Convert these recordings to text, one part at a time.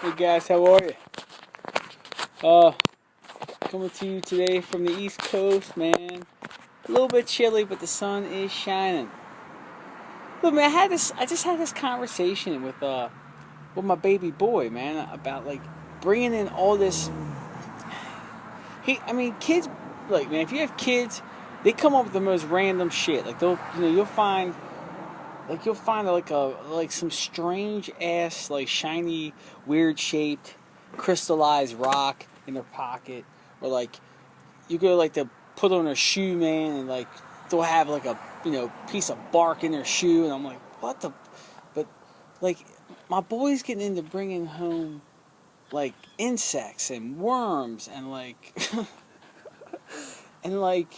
Hey guys, how are you? Uh, Coming to you today from the East Coast, man. A little bit chilly, but the sun is shining. Look, man, I just had this conversation with my baby boy, man, about like bringing in all this. Kids, like, man, if you have kids, they come up with the most random shit. Like you'll find like some strange ass, like shiny, weird shaped, crystallized rock in their pocket, or like you go like to put on a shoe, man, and like they'll have like a piece of bark in their shoe, and I'm like, what the? But like my boy's getting into bringing home like insects and worms and like and like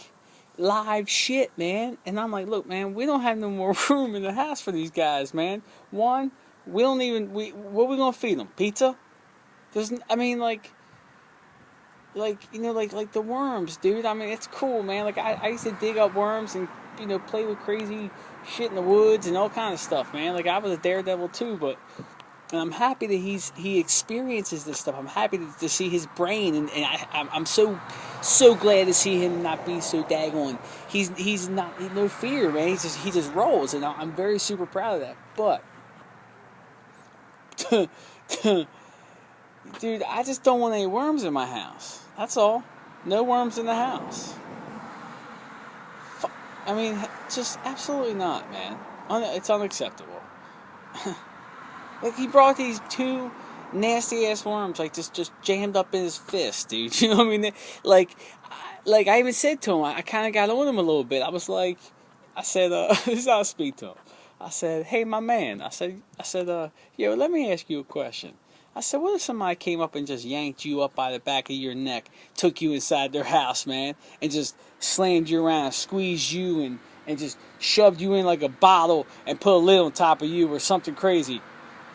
live shit, man. And I'm like, look, man, we don't have no more room in the house for these guys, man. One, we don't even what we gonna feed them? Pizza? There's, I mean, like the worms, dude. I mean, it's cool, man. Like I used to dig up worms and play with crazy shit in the woods and all kind of stuff, man. Like I was a daredevil too, but and I'm happy that he experiences this stuff. I'm happy to see his brain, and I'm so glad to see him not be so daggone. He's not no fear, man. He just rolls, and I'm very super proud of that. But dude, I just don't want any worms in my house. That's all. No worms in the house. I mean, just absolutely not, man. It's unacceptable. Like he brought these two nasty ass worms, like just jammed up in his fist, dude. You know what I mean? Like I even said to him, I kind of got on him a little bit. I said, this is how I speak to him. I said, hey, my man. Yo, let me ask you a question. I said, what if somebody came up and just yanked you up by the back of your neck, took you inside their house, man, and just slammed you around, squeezed you, and just shoved you in like a bottle and put a lid on top of you or something crazy?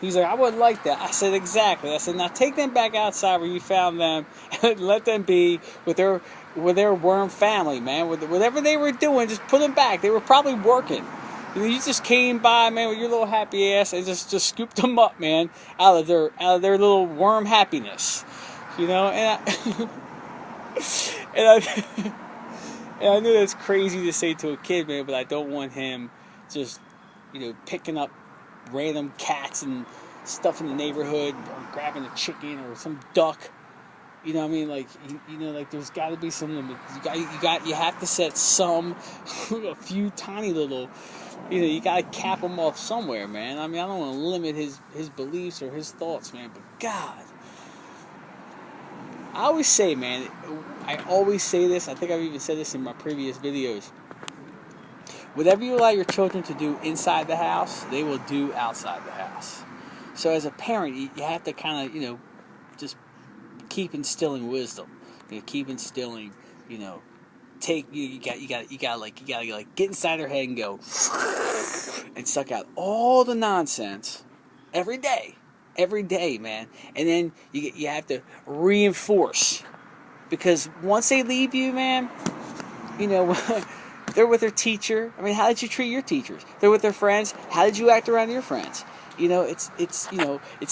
He's like, I wouldn't like that. I said, exactly. I said, now take them back outside where you found them and let them be with their worm family, man. With whatever they were doing, just put them back. They were probably working. You just came by, man, with your little happy ass and just scooped them up, man, out of their little worm happiness, and I and I and I know that's crazy to say to a kid, man, but I don't want him just picking up random cats and stuff in the neighborhood, or grabbing a chicken or some duck. You know what I mean? Like like there's got to be some limit. You have to set some a few tiny little. You got to cap him off somewhere, man. I mean, I don't want to limit his beliefs or his thoughts, man. But God, I always say, man. I always say this. I think I've even said this in my previous videos. Whatever you allow your children to do inside the house, they will do outside the house. So as a parent, you have to kind of, just keep instilling wisdom. Keep instilling, take you gotta like get inside their head and go and suck out all the nonsense every day, man. And then you have to reinforce, because once they leave you, man, they're with their teacher. I mean, how did you treat your teachers? They're with their friends. How did you act around your friends? It's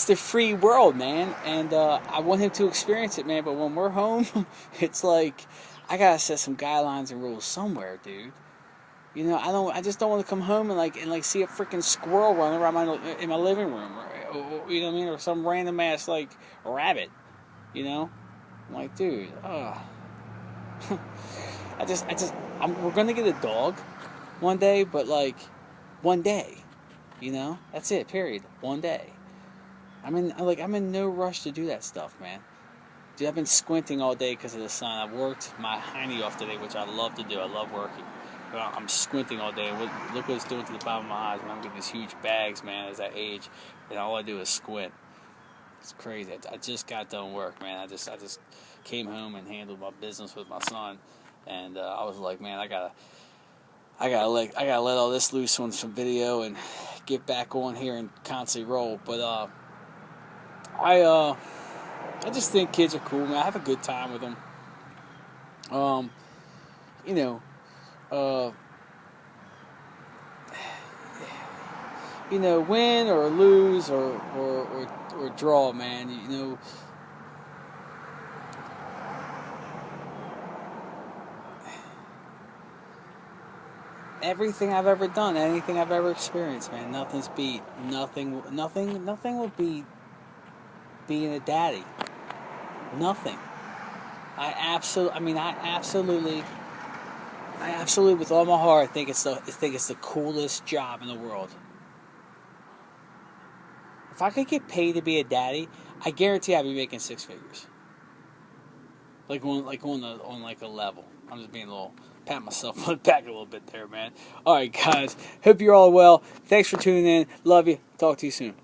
the free world, man. And I want him to experience it, man. But when we're home, it's like I gotta set some guidelines and rules somewhere, dude. I just don't want to come home and see a freaking squirrel running around in my living room, or, you know what I mean, or some random ass like rabbit. I'm like, dude, we're gonna get a dog one day, but like one day, that's it. Period. One day. I'm in no rush to do that stuff, man. Dude, I've been squinting all day because of the sun. I've worked my hiney off today, which I love to do. I love working. But I'm squinting all day. Look what it's doing to the bottom of my eyes. I'm getting these huge bags, man, as I age, and all I do is squint. It's crazy. I just got done work, man. I just came home and handled my business with my son, and I was like, man, I gotta let all this loose on some video and get back on here and constantly roll. But I just think kids are cool, man. I have a good time with them. win or lose or draw, man. Everything I've ever done, anything I've ever experienced, man, nothing's beat. Nothing will beat being a daddy. Nothing. I absolutely, with all my heart, think it's the coolest job in the world. If I could get paid to be a daddy, I guarantee I'd be making six figures. On a level. I'm just being a little pat myself on the back a little bit there, man. All right, guys. Hope you're all well. Thanks for tuning in. Love you. Talk to you soon.